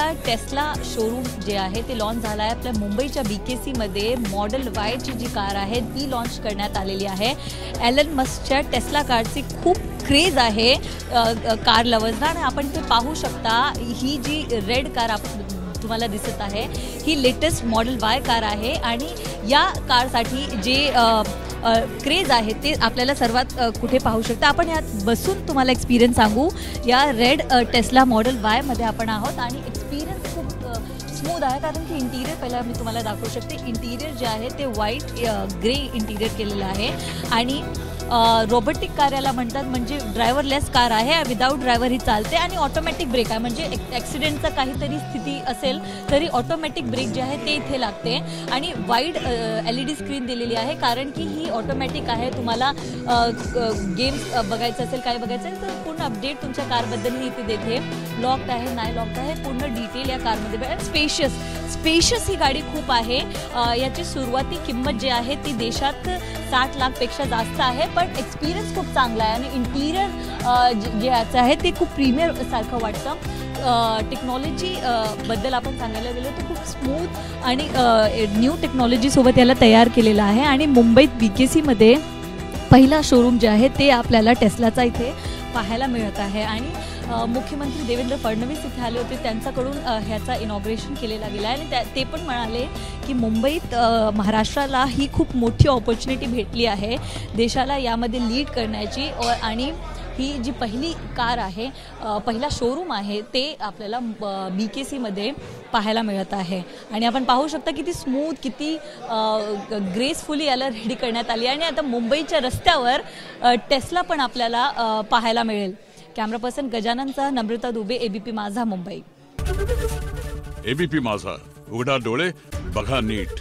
पहिला Tesla showroom जे आहे ते लॉन्च झाला आहे आपल्या मुंबईच्या BKC मध्ये. मॉडेल वायची जी कार आहे ती लॉन्च करण्यात आलेली आहे. एलन मस्कच्या टेस्ला कारची खूप क्रेज आहे कार लवर्सना आणि आपण ते पाहू शकता. ही जी रेड कार तुम्हाला दिसत आहे ही लेटेस्ट मॉडेल वाय कार आहे आणि या कारसाठी जे क्रेज आहे ते आपल्याला सर्वात कुठे पाहू शकता. आपण यात बसून तुम्हाला एक्सपिरियन्स सांगू. या रेड टेस्ला मॉडेल वाय मध्ये आपण आहोत आणि एक्सपिरियन्स खूप स्मूथ आहे कारण की इंटिरियर पहिला मी तुम्हाला दाखवू शकते. इंटिरियर जे आहे ते व्हाईट ग्रे इंटिरियर केलेलं आहे आणि रोबोटिक कार याला म्हणतात. म्हणजे ड्रायव्हरलेस कार आहे. विदाऊट ड्रायव्हर ही चालते आणि ऑटोमॅटिक ब्रेक आहे. म्हणजे ॲक्सिडेंटचा काहीतरी स्थिती असेल तरी ऑटोमॅटिक ब्रेक जे आहे ते इथे लागते आणि वाईड LED स्क्रीन दिलेली आहे कारण की ही ऑटोमॅटिक आहे. तुम्हाला गेम्स बघायचं असेल काय बघायचं असेल तर पूर्ण अपडेट तुमच्या कारबद्दल इथे देते. लॉक्ड आहे नाही लॉक्ड आहे पूर्ण डिटेल या कारमध्ये. स्पेशियस ही गाडी खूप आहे. याची सुरुवाती किंमत जी आहे ती देशात 60 लाखपेक्षा जास्त आहे पण एक्सपिरियन्स खूप चांगला आहे आणि इंटिरियर जे याचं आहे ते खूप प्रीमियर सारखं वाटतं. टेक्नॉलॉजी बद्दल आपण सांगायला गेलो तर खूप स्मूथ आणि न्यू टेक्नॉलॉजीसोबत याला तयार केलेलं आहे आणि मुंबईत BKC मध्ये पहिला शोरूम जे आहे ते आपल्याला टेस्लाचा इथे पाहायला मिळत आहे. आणि मुख्यमंत्री देवेंद्र फडणवीस इथे आले होते. त्यांच्याकडून ह्याचा इनॉग्रेशन केलेला गेला आहे आणि ते पण म्हणाले की मुंबईत महाराष्ट्राला ही खूप मोठी ऑपॉर्च्युनिटी भेटली आहे देशाला यामध्ये लीड करण्याची. आणि ही जी पहिली कार आहे पहिला शोरूम आहे ते आपल्याला BKC मध्ये पाहायला मिळत आहे आणि आपण पाहू शकता किती स्मूथ किती ग्रेसफुली याला रेडी करण्यात आली आणि आता मुंबईच्या रस्त्यावर टेस्ला पण आपल्याला पाहायला मिळेल. कॅमेरा पर्सन गजाननचा नम्रता दुबे ABP माझा मुंबई. ABP माझा उघडा डोळे बघा नीट.